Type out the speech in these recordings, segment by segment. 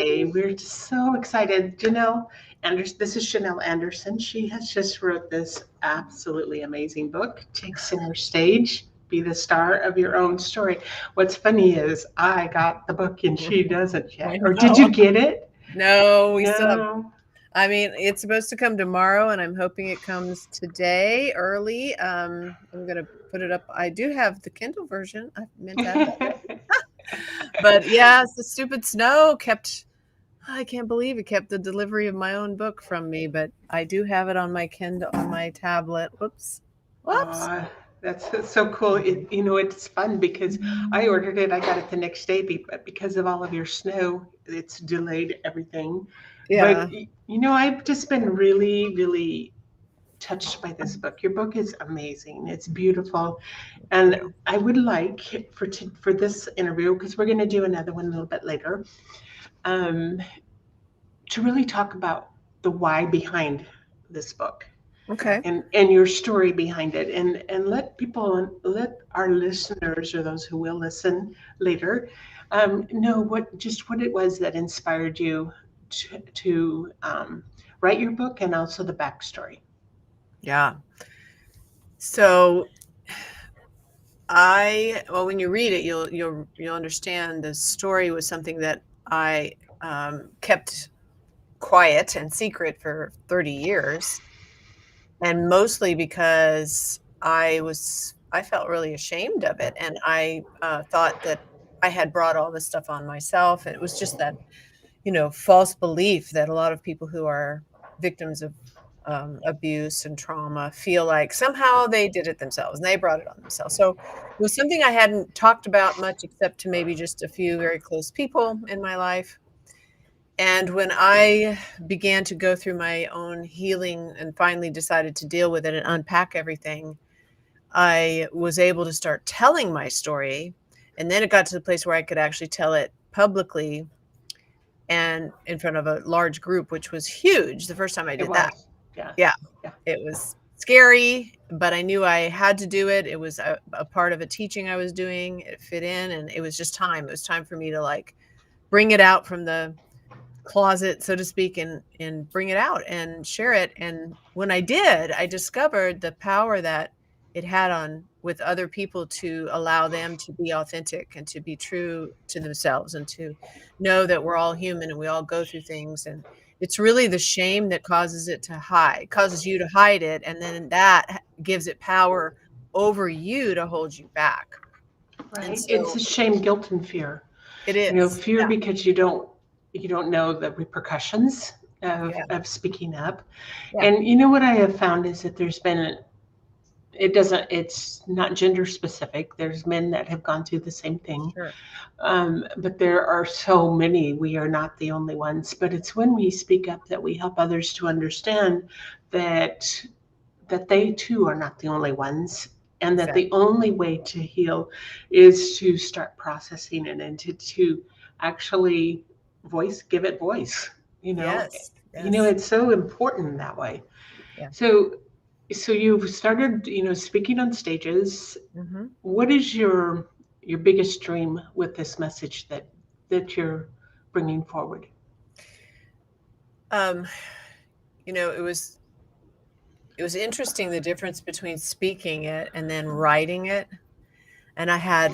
Yay. We're just so excited. Janelle Anderson, this is Janelle Anderson. She has just wrote this absolutely amazing book, Take Center Stage, Be the Star of Your Own Story. What's funny is I got the book and she doesn't I yet. Or did know. you get it? No, we still have. No. I mean, it's supposed to come tomorrow, and I'm hoping it comes today early. I'm gonna put it up. I do have the Kindle version. I meant to have that ready. But yes, the stupid snow kept. I can't believe it kept the delivery of my own book from me. But I do have it on my Kindle, on my tablet. Whoops, whoops. Aw, that's so cool. It's fun because I ordered it. I got it the next day, but because of all of your snow, it's delayed everything. But Yeah. I've just been really, really touched by this book. Your book is amazing. It's beautiful, Yeah. and I would like for this interview, because we're going to do another one a little bit later, um, to really talk about the why behind this book Okay. and your story behind it, and let our listeners, or those who will listen later, know what it was that inspired you to write your book, and also the backstory. Yeah. So well, when you read it, you'll understand the story was something that I kept quiet and secret for 30 years, and mostly because I felt really ashamed of it, and I thought that I had brought all this stuff on myself, and it was just that false belief that a lot of people who are victims of abuse and trauma feel like somehow they did it themselves and they brought it on themselves. So it was something I hadn't talked about much, except to maybe just a few very close people in my life. And when I began to go through my own healing and finally decided to deal with it and unpack everything, I was able to start telling my story. And then it got to the place where I could actually tell it publicly and in front of a large group, which was huge the first time I It did that. was, yeah, Yeah, yeah, it was scary, but I knew I had to do it. It was a part of a teaching I was doing. It fit in, and it was just time. It was time for me to like bring it out from the closet, so to speak, and bring it out and share it. And when I did, I discovered the power that it had on with other people to allow them to be authentic and to be true to themselves and to know that we're all human and we all go through things. And it's really the shame that causes it to hide, causes you to hide it, and then that gives it power over you to hold you back. And right. It's so a shame, guilt, and fear. it is. Fear because you don't know the repercussions of, Yeah. of speaking up. Yeah. And what I have found is that it's not gender specific. There's men that have gone through the same thing. Sure. But there are so many. We are not the only ones. But it's when we speak up that we help others to understand that they too are not the only ones, and that the Exactly. only way to heal is to start processing it, and to actually give it voice. Yes. Yes. It's so important that way. Yeah. So you've started, speaking on stages. Mhm. What is your biggest dream with this message that you're bringing forward? Um, it was interesting the difference between speaking it and then writing it. And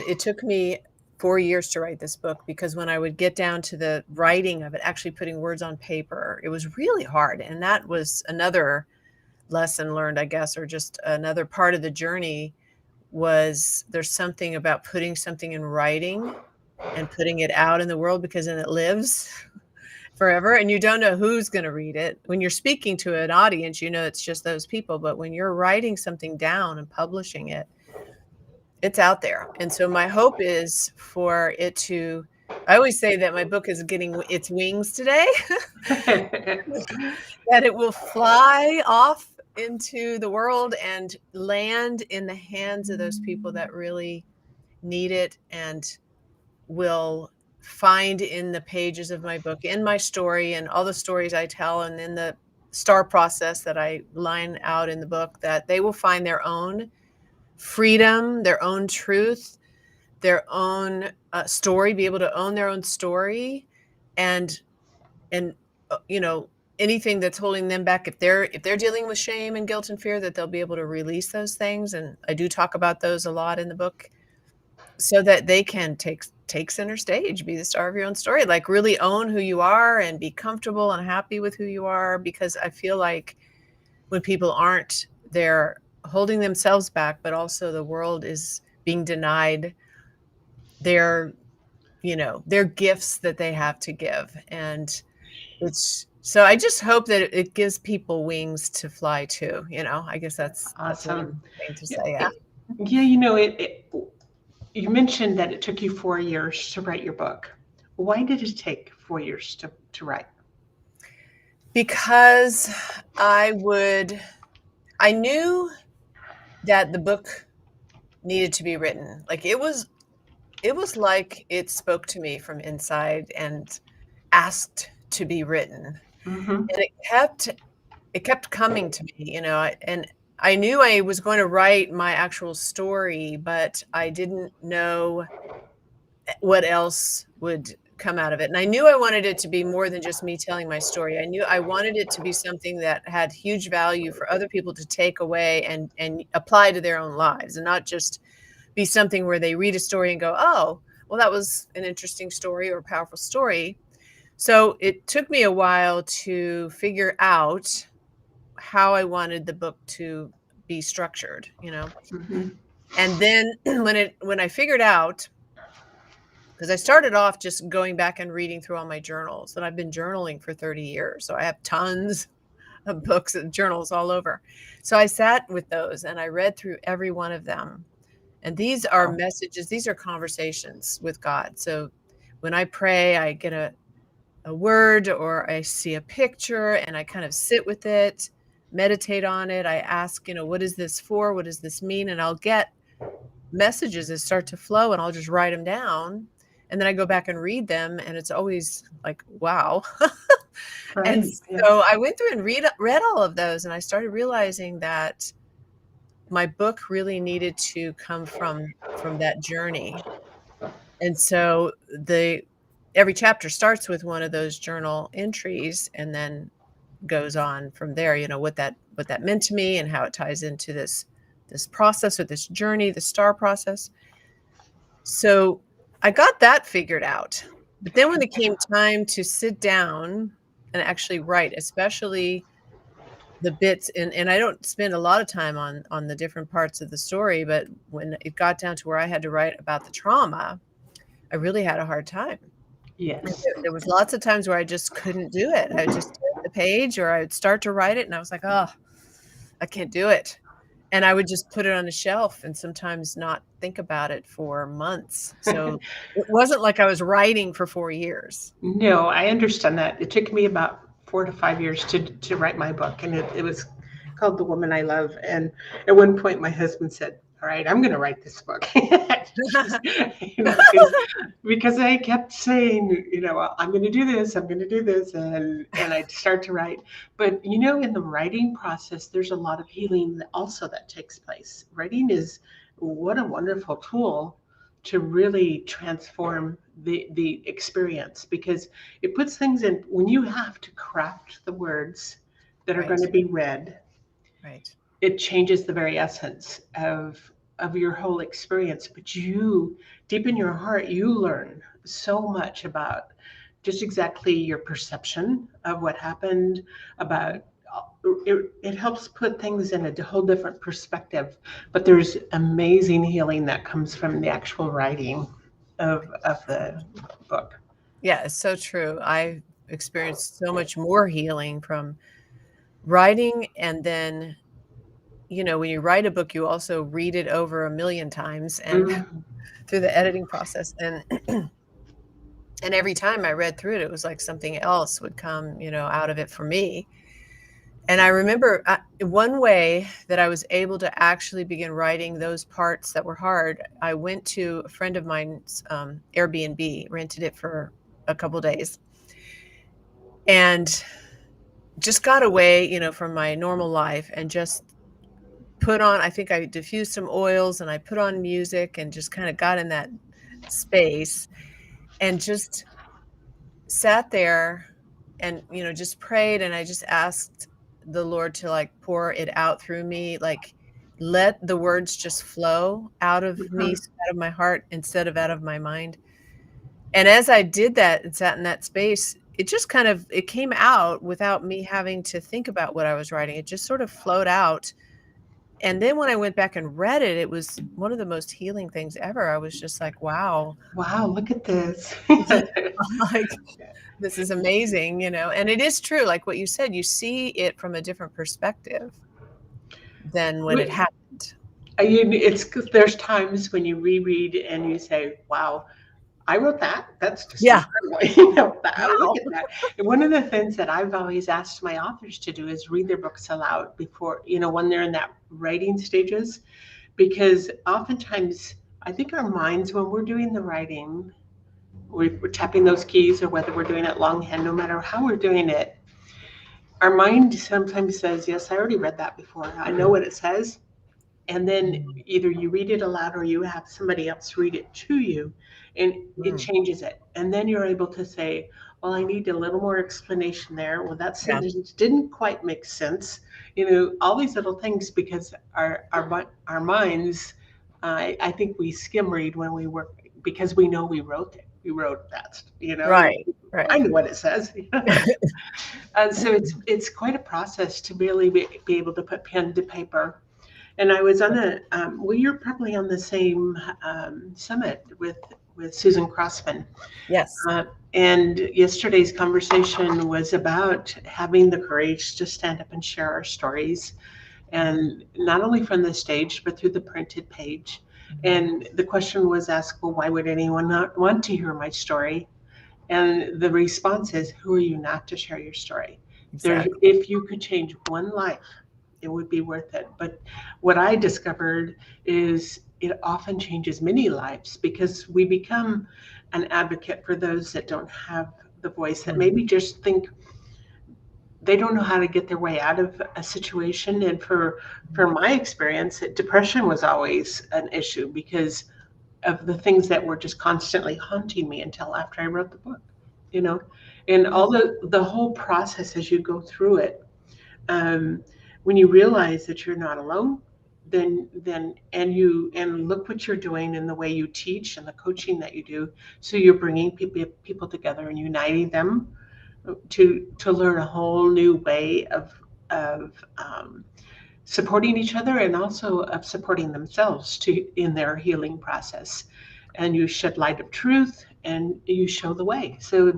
it took me 4 years to write this book because when I would get down to the writing of it, actually putting words on paper, it was really hard. And that was another lesson learned, I guess, or just another part of the journey was there's something about putting something in writing and putting it out in the world because then it lives forever and you don't know who's going to read it. When you're speaking to an audience, it's just those people. But when you're writing something down and publishing it, it's out there. And so my hope is for it to, I always say that my book is getting its wings today, that it will fly off into the world and land in the hands of those people that really need it and will find in the pages of my book, in my story and all the stories I tell, and in the star process that I line out in the book, that they will find their own freedom, their own truth, their own story, be able to own their own story and and anything that's holding them back, if they're dealing with shame and guilt and fear, that they'll be able to release those things. And I do talk about those a lot in the book, so that they can take center stage, be the star of your own story, like really own who you are and be comfortable and happy with who you are. Because I feel like when people aren't, they're holding themselves back, but also the world is being denied their gifts that they have to give. And so I just hope that it gives people wings to fly too. I guess that's what I'm Awesome. trying to Yeah, say. Yeah. you mentioned that it took you 4 years to write your book. Why did it take 4 years to write? Because I knew that the book needed to be written. Like it was like it spoke to me from inside and asked to be written. Mm-hmm. And it kept coming to me, and I knew I was going to write my actual story, but I didn't know what else would come out of it. And I knew I wanted it to be more than just me telling my story. I knew I wanted it to be something that had huge value for other people to take away and apply to their own lives, and not just be something where they read a story and go, oh, well, that was an interesting story or a powerful story. So it took me a while to figure out how I wanted the book to be structured, Mm-hmm. And then when I figured out, because I started off just going back and reading through all my journals, and I've been journaling for 30 years. So I have tons of books and journals all over. So I sat with those and I read through every one of them. And these are messages, these are conversations with God. So when I pray, I get a word or I see a picture and I kind of sit with it, meditate on it. I ask, what is this for? What does this mean? And I'll get messages that start to flow and I'll just write them down. And then I go back and read them and it's always like, wow. And Right. Yeah. so I went through and read all of those, and I started realizing that my book really needed to come from that journey. And so every chapter starts with one of those journal entries and then goes on from there, what that meant to me and how it ties into this process or this journey, the STAR process. So I got that figured out. But then when it came time to sit down and actually write, especially the bits, and I don't spend a lot of time on the different parts of the story, but when it got down to where I had to write about the trauma, I really had a hard time. Yes. There was lots of times where I just couldn't do it. I would just turn the page or I would start to write it and I was like, oh, I can't do it. And I would just put it on the shelf and sometimes not think about it for months. So it wasn't like I was writing for 4 years. No, I understand that. It took me about 4 to 5 years to write my book, and it was called The Woman I Love. And at one point, my husband said, "All right, I'm going to write this book," because I kept saying, I'm going to do this, I'm going to do this, and I'd start to write. But in the writing process, there's a lot of healing also that takes place. Writing is what a wonderful tool to really transform the experience, because it puts things in when you have to craft the words that are Right. going to be read. Right. It changes the very essence of your whole experience. But you, deep in your heart, you learn so much about just exactly your perception of what happened, about it helps put things in a whole different perspective. But there's amazing healing that comes from the actual writing of the book. Yeah, it's so true. I've experienced so much more healing from writing. And then, when you write a book, you also read it over a million times and Mm. through the editing process. And and every time I read through it, it was like something else would come, out of it for me. And I remember one way that I was able to actually begin writing those parts that were hard. I went to a friend of mine's Airbnb, rented it for a couple days, and just got away, from my normal life and just put on, I think I diffused some oils and I put on music and just kind of got in that space and just sat there and just prayed, and I just asked the Lord to like pour it out through me, like let the words just flow out of me, Mhm. out of my heart instead of out of my mind. And as I did that and sat in that space, it just kind of it came out without me having to think about what I was writing. It just sort of flowed out. And then when I went back and read it, it was one of the most healing things ever. I was just like, wow, Wow, look at this. like this is amazing, And it is true, like what you said, you see it from a different perspective than when it We- happened. it's there's times when you reread and you say, "Wow, I wrote that. That's just Yeah. incredible." Look Wow. at that. And one of the things that I've always asked my authors to do is read their books aloud before, when they're in that writing stages, because oftentimes I think our minds, when we're doing the writing, we're tapping those keys, or whether we're doing it longhand, no matter how we're doing it, our mind sometimes says, "Yes, I already read that before. I know what it says." And then Mm, either you read it aloud or you have somebody else read it to you, and it mm, changes it. And then you're able to say, "Well, I need a little more explanation there. Well, that yeah. sentence didn't quite make sense." All these little things, because our minds, I think we skim read when we work, because we know we wrote it. We wrote that. Right. I Right. know what it says. And so it's quite a process to really be able to put pen to paper. And I was on well, you're probably on the same summit with Susan Crossman. Yes. Uh, and yesterday's conversation was about having the courage to stand up and share our stories, and not only from the stage, but through the printed page. Mhm. And the question was asked, well, why would anyone not want to hear my story? And the response is, who are you not to share your story? Exactly. If you could change one life, it would be worth it. But what I discovered is it often changes many lives, because we become an advocate for those that don't have the voice, that Mm, maybe just think they don't know how to get their way out of a situation. And for my experience, depression was always an issue because of the things that were just constantly haunting me until after I wrote the book, you know, and mm, all the whole process as you go through it. Um, when you realize that you're not alone, then and look what you're doing in the way you teach and the coaching that you do. So you're bringing people together and uniting them to learn a whole new way of supporting each other, and also of supporting themselves to in their healing process. And you shed light of truth, and you show the way. So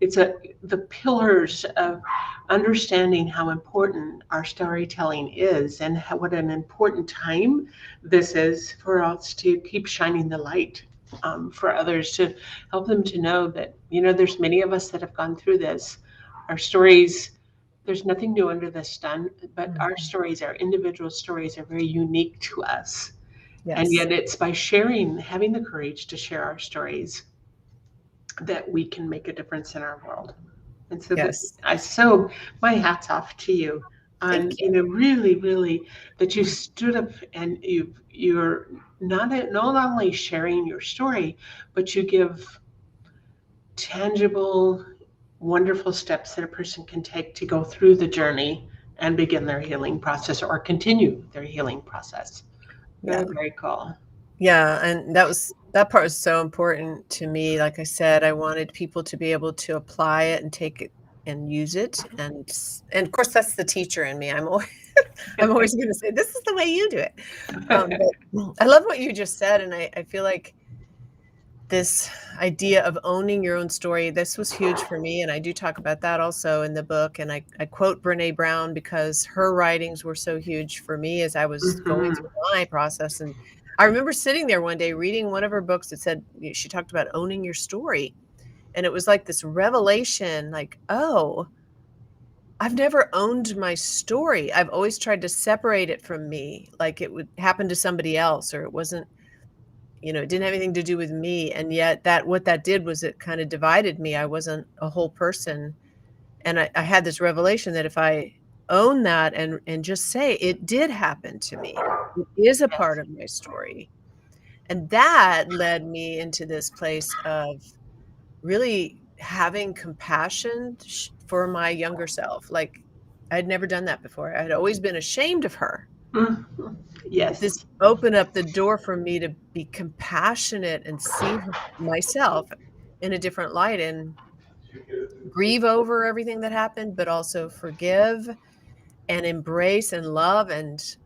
it's the pillars of understanding how important our storytelling is, and what an important time this is for us to keep shining the light, for others, to help them to know that, there's many of us that have gone through this. Our stories, there's nothing new under the sun, but mm. our stories, our individual stories, are very unique to us. And Yes. yet it's by sharing, having the courage to share our stories, that we can make a difference in our world. And so Yes. my hat's off to you on, Thank you. really, really, that you stood up, and you're not only sharing your story, but you give tangible, wonderful steps that a person can take to go through the journey and begin their healing process, or continue their healing process. Yeah. Very, very cool. Yeah, and that part was so important to me. Like I said, I wanted people to be able to apply it and take it and use it, and of course that's the teacher in me. I'm always going to say this is the way you do it. But I love what you just said, and I feel like this idea of owning your own story, this was huge for me, and I do talk about that also in the book. And I quote Brene Brown because her writings were so huge for me as I was going Mhm. through my process. And I remember sitting there one day reading one of her books that said she talked about owning your story, and it was like this revelation, like, oh, I've never owned my story. I've always tried to separate it from me, like it would happen to somebody else, or it wasn't, it didn't have anything to do with me. And yet what that did was it kind of divided me. I wasn't a whole person. And I had this revelation that if I own that and just say it did happen to me, it is a part Yes. of my story. And that led me into this place of really having compassion for my younger self. Like, I'd never done that before. I'd always been ashamed of her. Mhm. Yes. This opened up the door for me to be compassionate and see myself in a different light and grieve over everything that happened, but also forgive and embrace and love. And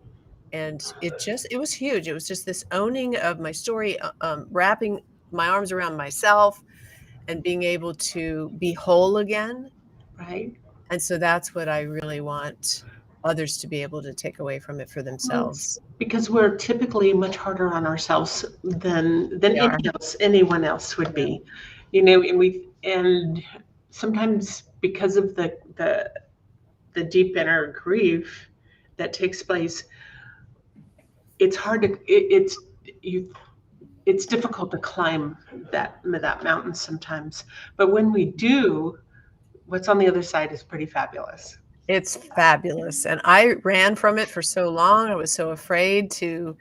it was huge. It was just this owning of my story, wrapping my arms around myself and being able to be whole again. Right. And so that's what I really want others to be able to take away from it for Well, themselves. because we're typically much harder on ourselves than We are. anyone else would be, and sometimes because of the deep inner grief that takes place, it's hard to it's difficult to climb that mountain sometimes. But when we do, what's on the other side is pretty fabulous. It's fabulous. And I ran from it for so long. I was so afraid to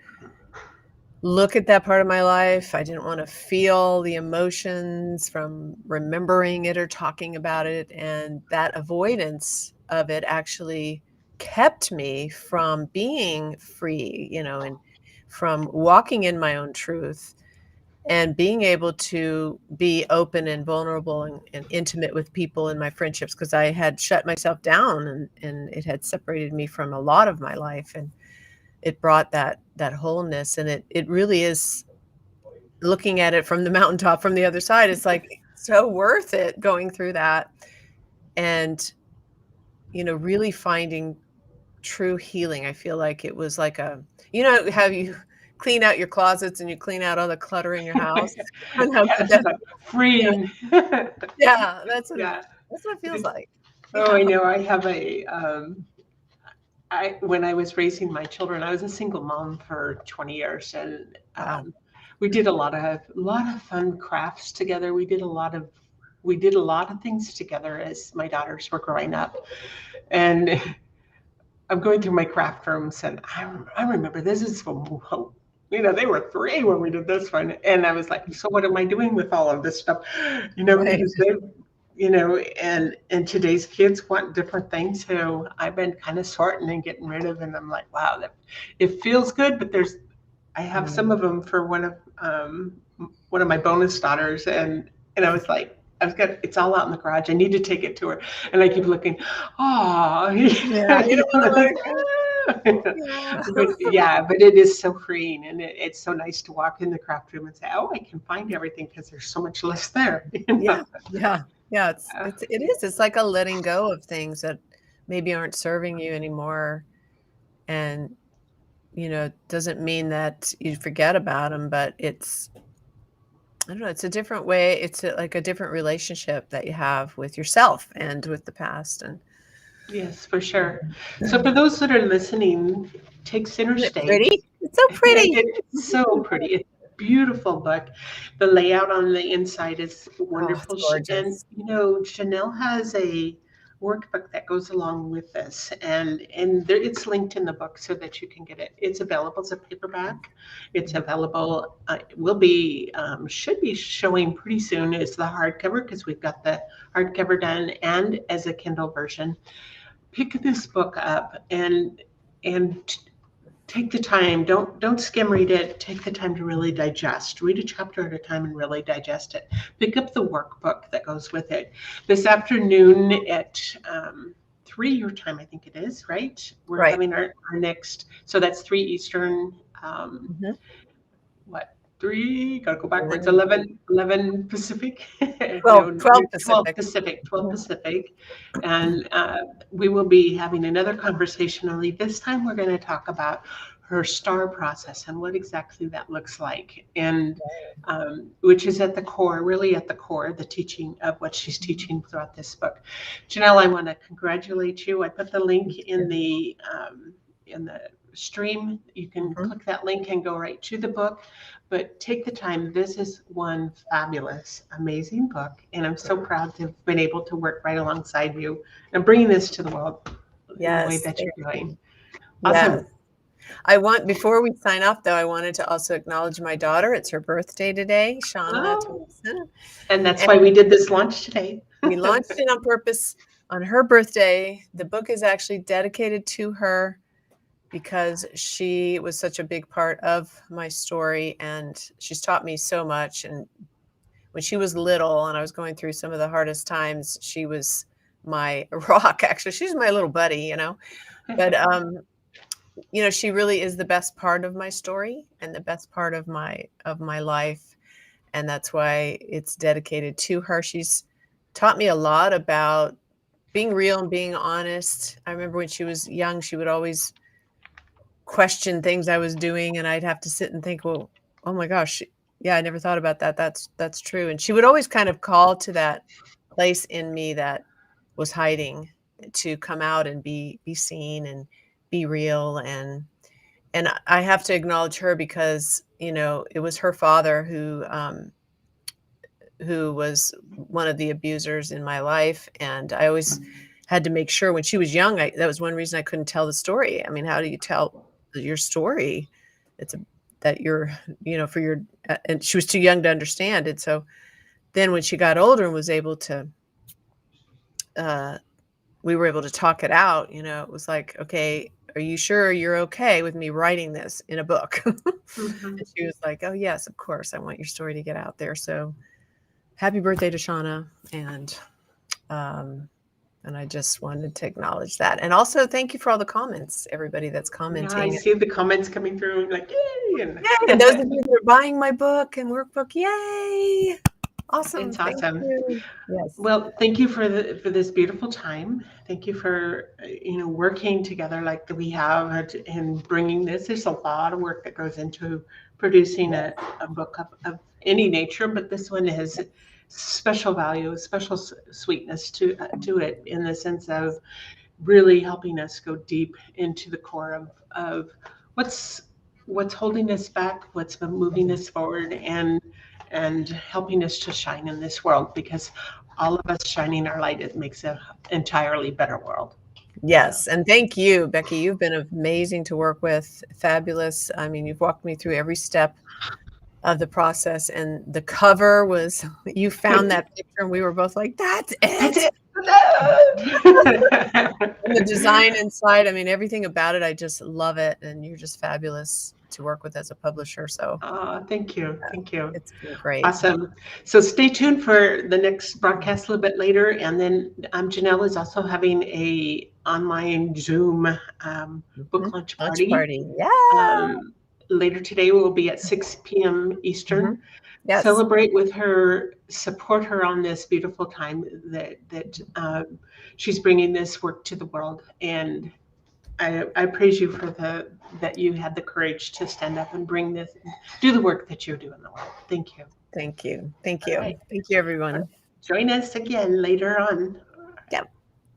look at that part of my life. I didn't want to feel the emotions from remembering it or talking about it. And that avoidance of it actually kept me from being free, and from walking in my own truth and being able to be open and vulnerable and intimate with people in my friendships, because I had shut myself down and it had separated me from a lot of my life. And it brought that wholeness. And it really is, looking at it from the mountaintop from the other side, it's like so worth it going through that. And really finding true healing. I feel like it was like how you clean out your closets and you clean out all the clutter in your house. And how good Yes, like freeing. yeah, that's what Yeah. it feels like. Oh, I know. I have when I was raising my children, I was a single mom for 20 years, and Wow. we did a lot of fun crafts together. We did a lot of things together as my daughters were growing up, and I'm going through my craft rooms, and I remember this is from, they were 3 when we did this one, and I was like, so what am I doing with all of this stuff? Right. Because and today's kids want different things, so I've been kind of sorting and getting rid of, and I'm like, wow, it feels good, but I have some of them for one of my bonus daughters, and I was like, it's all out in the garage. I need to take it to her, and I keep looking. Oh, Yeah, you don't want to let it go. but it is so freeing, and it's so nice to walk in the craft room and say, oh, I can find everything because there's so much less there. Yeah. It's like a letting go of things that maybe aren't serving you anymore. And it doesn't mean that you forget about them, but I don't know, it's a different way. It's like a different relationship that you have with yourself and with the past. And Yes, for sure. So for those that are listening, take center isn't it stage. pretty? It's so pretty. It's so pretty. It's a beautiful book. The layout on the inside is wonderful. It's gorgeous. And Janelle has a workbook that goes along with this, and it's linked in the book so that you can get it. It's available as a paperback. It's available. Should be showing pretty soon as the hardcover, because we've got the hardcover done, and as a Kindle version. Pick this book up and take the time. Don't skim read it. Take the time to really digest. Read a chapter at a time and really digest it. Pick up the workbook that goes with it. This afternoon at 3 your time, I think it is, right? We're Right. having our next, so that's 3 Eastern. What? 3, gotta go backwards, 11 Pacific. 12 12 Pacific. Pacific. And we will be having another conversation, only this time we're going to talk about her star process and what exactly that looks like, and which is really at the core, the teaching of what she's teaching throughout this book. Janelle, I want to congratulate you. I put the link in the stream. You can click that link and go right to the book, but take the time. This is one fabulous, amazing book, and I'm so proud to have been able to work right alongside you and bringing this to the world in the way that you're doing. Awesome. Yes. Before we sign off though, I wanted to also acknowledge my daughter. It's her birthday today, Shauna Oh, Thompson. and that's And why we did this launch today. we launched it on purpose on her birthday. The book is actually dedicated to her because she was such a big part of my story, and she's taught me so much. And when she was little and I was going through some of the hardest times, she was my rock. Actually, she's my little buddy, you know. But you know, she really is the best part of my story and the best part of my life, and that's why it's dedicated to her. She's taught me a lot about being real and being honest. I remember when she was young, she would always question things I was doing, and I'd have to sit and think, well, oh my gosh, yeah, I never thought about that. That's true. And she would always kind of call to that place in me that was hiding to come out and be seen and be real. And I have to acknowledge her because, you know, it was her father who was one of the abusers in my life. And I always had to make sure when she was young, that was one reason I couldn't tell the story. I mean, how do you tell your story? That you're, you know, for your, and she was too young to understand it. So then when she got older and was able to, we were able to talk it out, you know, it was like, okay, are you sure you're okay with me writing this in a book? Mhm. And she was like, oh yes, of course. I want your story to get out there. So happy birthday to Shauna. And I just wanted to acknowledge that. And also thank you for all the comments, everybody that's Yeah, I commenting. see the comments coming through, like, yay! Yay! And those of you that are buying my book and workbook, yay! Awesome. It's Thank awesome. you. Yes. Well, thank you for this beautiful time. Thank you for working together like that we have and bringing this. There's a lot of work that goes into producing a book of any nature, but this one has special value, special sweetness to it in the sense of really helping us go deep into the core of what's holding us back, what's been moving us forward, and helping us to shine in this world, because all of us shining our light, it makes an entirely better world. Yes. And thank you, Becky. You've been amazing to work with. Fabulous. I mean, you've walked me through every step of the process. And the cover was, you found that picture and we were both like, that's That's it. it. And the design inside, I mean, everything about it, I just love it. And you're just fabulous to work with as a publisher. So Thank you. Thank you. it's been great. Awesome. So stay tuned for the next broadcast a little bit later. And then Janelle is also having a online Zoom book launch party. Yeah. Later today will be at 6 p.m. Eastern. Yes. Celebrate with her, support her on this beautiful time that she's bringing this work to the world. And I praise you for that you had the courage to stand up and bring this, do the work that you're doing in the world. Thank you. Thank you. Thank you. All right. Thank you, everyone. Join us again later on.